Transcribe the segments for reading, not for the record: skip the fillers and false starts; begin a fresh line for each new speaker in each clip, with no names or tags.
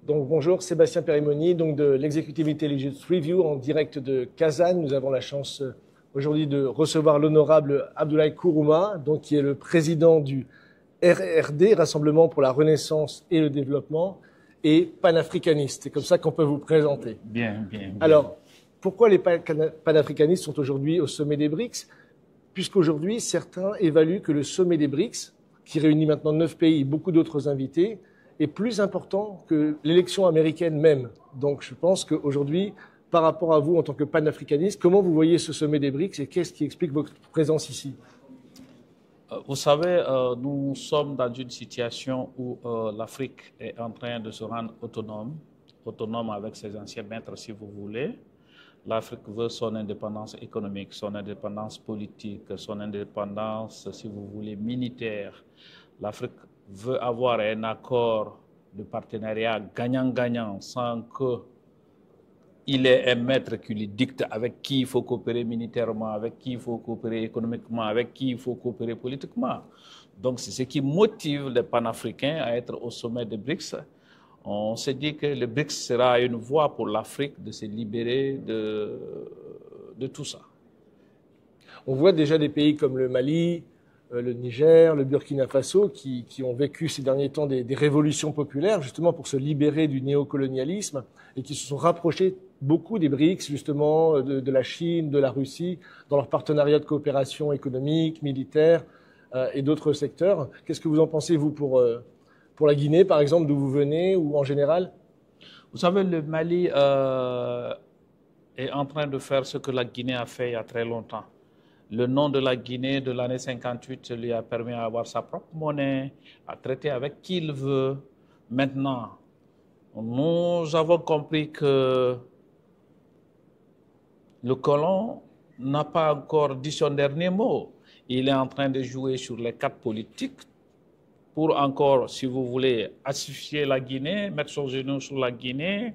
Donc bonjour, Sébastien Perimoni, donc de l'Executive Intelligence Review en direct de Kazan. Nous avons la chance aujourd'hui de recevoir l'honorable Abdoulaye Kourouma, donc qui est le président du RRD, Rassemblement pour la Renaissance et le Développement, et panafricaniste. C'est comme ça qu'on peut vous présenter.
Bien.
Alors, pourquoi les panafricanistes sont aujourd'hui au sommet des BRICS? Puisqu'aujourd'hui, certains évaluent que le sommet des BRICS, qui réunit maintenant 9 pays et beaucoup d'autres invités, est plus important que l'élection américaine même. Donc je pense qu'aujourd'hui, par rapport à vous en tant que panafricaniste, comment vous voyez ce sommet des BRICS et qu'est-ce qui explique votre présence ici?
Vous savez, nous sommes dans une situation où l'Afrique est en train de se rendre autonome avec ses anciens maîtres, si vous voulez. L'Afrique veut son indépendance économique, son indépendance politique, son indépendance, si vous voulez, militaire. L'Afrique veut avoir un accord de partenariat gagnant-gagnant sans qu'il ait un maître qui lui dicte avec qui il faut coopérer militairement, avec qui il faut coopérer économiquement, avec qui il faut coopérer politiquement. Donc c'est ce qui motive les panafricains à être au sommet des BRICS. On s'est dit que le BRICS sera une voie pour l'Afrique de se libérer de tout ça.
On voit déjà des pays comme le Mali, le Niger, le Burkina Faso, qui ont vécu ces derniers temps des révolutions populaires, justement pour se libérer du néocolonialisme, et qui se sont rapprochés beaucoup des BRICS, justement, de la Chine, de la Russie, dans leur partenariat de coopération économique, militaire et d'autres secteurs. Qu'est-ce que vous en pensez, vous, pour la Guinée, par exemple, d'où vous venez, ou en général?
Vous savez, le Mali est en train de faire ce que la Guinée a fait il y a très longtemps. Le nom de la Guinée de l'année 58 lui a permis d'avoir sa propre monnaie, à traiter avec qui il veut. Maintenant, nous avons compris que le colon n'a pas encore dit son dernier mot. Il est en train de jouer sur les cartes politiques pour encore, si vous voulez, asphyxier la Guinée, mettre son genou sur la Guinée,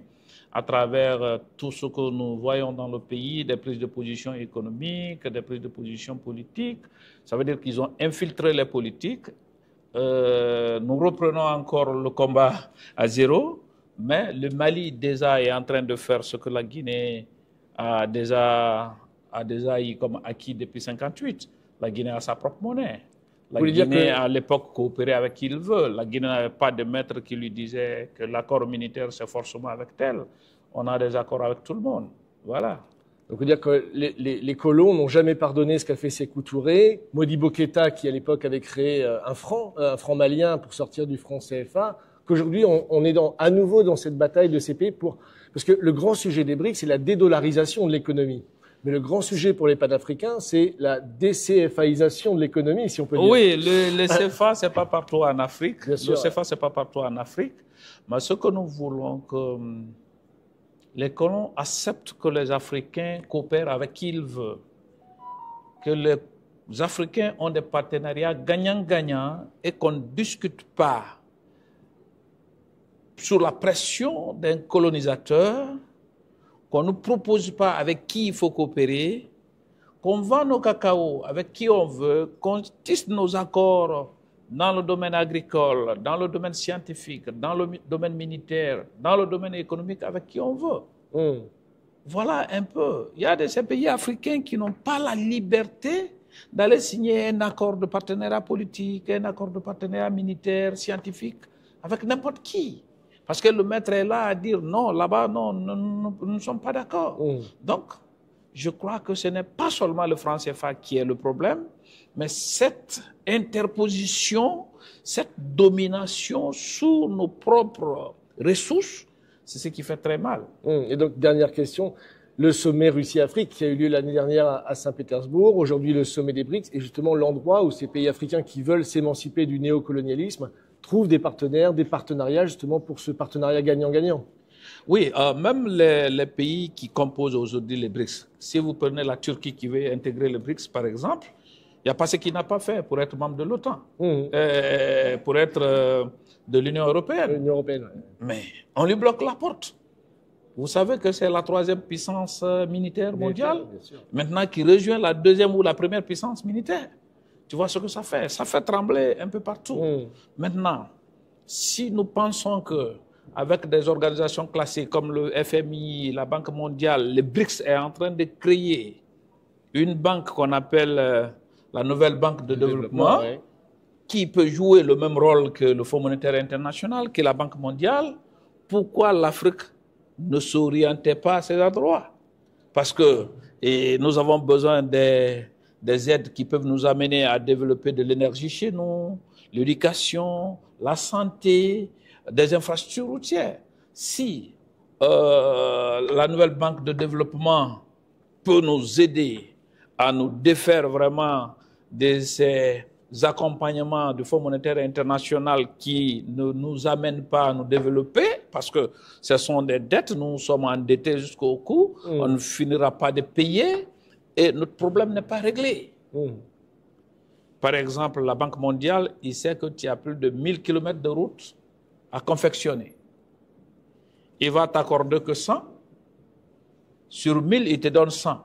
à travers tout ce que nous voyons dans le pays, des prises de position économiques, des prises de position politiques. Ça veut dire qu'ils ont infiltré les politiques. Nous reprenons encore le combat à zéro, mais le Mali déjà est en train de faire ce que la Guinée a déjà comme acquis depuis 1958. La Guinée a sa propre monnaie. La Guinée, à l'époque, coopérait avec qui il veut. La Guinée n'avait pas de maître qui lui disait que l'accord militaire, c'est forcément avec tel. On a des accords avec tout le monde. Voilà.
Donc, on veut dire que les colons n'ont jamais pardonné ce qu'a fait Sékou Touré. Modibo Keïta, qui à l'époque avait créé un franc malien pour sortir du franc CFA, qu'aujourd'hui, on est à nouveau dans cette bataille de ces pays parce que le grand sujet des BRICS, c'est la dédollarisation de l'économie. Mais le grand sujet pour les panafricains, c'est la déCFAisation de l'économie, si on peut dire.
Oui, le CFA, c'est pas partout en Afrique.
Bien sûr,
le CFA, c'est pas partout en Afrique. Mais ce que nous voulons, que les colons acceptent que les Africains coopèrent avec qui ils veulent. Que les Africains ont des partenariats gagnant-gagnant et qu'on ne discute pas sous la pression d'un colonisateur, qu'on ne propose pas avec qui il faut coopérer, qu'on vend nos cacao avec qui on veut, qu'on tisse nos accords dans le domaine agricole, dans le domaine scientifique, dans le domaine militaire, dans le domaine économique avec qui on veut. Voilà un peu. Il y a ces pays africains qui n'ont pas la liberté d'aller signer un accord de partenariat politique, un accord de partenariat militaire, scientifique, avec n'importe qui. Parce que le maître est là à dire non, là-bas, non, nous ne sommes pas d'accord. Donc, je crois que ce n'est pas seulement le franc CFA qui est le problème, mais cette interposition, cette domination sur nos propres ressources, c'est ce qui fait très mal.
Et donc, dernière question, le sommet Russie-Afrique qui a eu lieu l'année dernière à Saint-Pétersbourg, aujourd'hui le sommet des BRICS, est justement l'endroit où ces pays africains qui veulent s'émanciper du néocolonialisme trouvent des partenaires, des partenariats justement pour ce partenariat gagnant-gagnant.
Oui, même les pays qui composent aujourd'hui les BRICS, si vous prenez la Turquie qui veut intégrer les BRICS par exemple, il n'y a pas ce qu'il n'a pas fait pour être membre de l'OTAN, pour être de l'Union européenne.
L'Union européenne, ouais.
Mais on lui bloque la porte. Vous savez que c'est la 3e puissance militaire mondiale, maintenant qui rejoint la 2e ou la 1re puissance militaire. Tu vois ce que ça fait? Ça fait trembler un peu partout. Maintenant, si nous pensons que avec des organisations classées comme le FMI, la Banque mondiale, le BRICS est en train de créer une banque qu'on appelle la nouvelle banque de développement,
ouais.
qui peut jouer le même rôle que le Fonds monétaire international, que la Banque mondiale. Pourquoi l'Afrique ne s'orientait pas à ces endroits? Parce que nous avons besoin des aides qui peuvent nous amener à développer de l'énergie chez nous, l'éducation, la santé, des infrastructures routières. Si la nouvelle banque de développement peut nous aider à nous défaire vraiment de ces accompagnements du Fonds monétaire international qui ne nous amènent pas à nous développer, parce que ce sont des dettes, nous sommes endettés jusqu'au cou, on ne finira pas de payer et notre problème n'est pas réglé. Par exemple, la Banque mondiale, il sait que tu as plus de 1000 km de route à confectionner. Il va t'accorder que 100. Sur 1000, il te donne 100.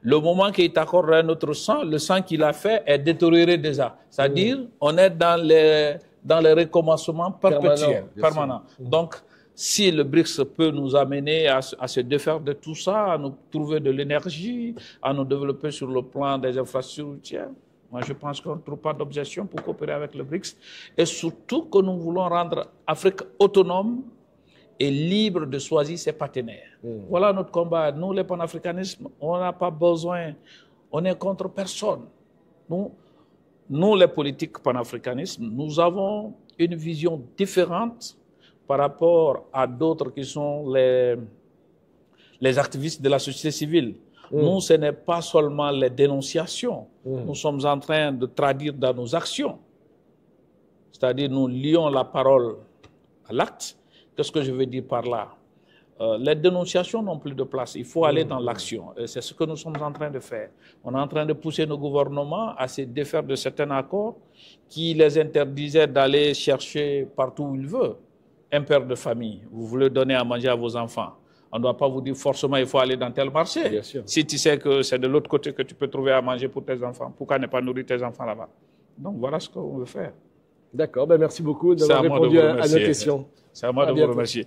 Le moment qu'il t'accorde un autre 100, le 100 qu'il a fait est détérioré déjà. C'est-à-dire, on est dans les recommencements perpétuels, permanents. Donc, si le BRICS peut nous amener à se défaire de tout ça, à nous trouver de l'énergie, à nous développer sur le plan des infrastructures routières, moi je pense qu'on ne trouve pas d'objection pour coopérer avec le BRICS. Et surtout que nous voulons rendre l'Afrique autonome et libre de choisir ses partenaires. Voilà notre combat. Nous, les panafricanismes, on n'a pas besoin, on est contre personne. Nous, les politiques panafricanistes, nous avons une vision différente par rapport à d'autres qui sont les activistes de la société civile. Nous, ce n'est pas seulement les dénonciations. Nous sommes en train de traduire dans nos actions. C'est-à-dire, nous lions la parole à l'acte. Qu'est-ce que je veux dire par là? Les dénonciations n'ont plus de place. Il faut aller dans l'action. C'est ce que nous sommes en train de faire. On est en train de pousser nos gouvernements à se défaire de certains accords qui les interdisaient d'aller chercher partout où ils veulent. Un père de famille, vous voulez donner à manger à vos enfants. On ne doit pas vous dire forcément il faut aller dans tel marché.
Bien sûr.
Si tu sais que c'est de l'autre côté que tu peux trouver à manger pour tes enfants, pourquoi ne pas nourrir tes enfants là-bas? Donc voilà ce qu'on veut faire.
D'accord, merci beaucoup d'avoir répondu à nos questions.
C'est à moi de vous remercier.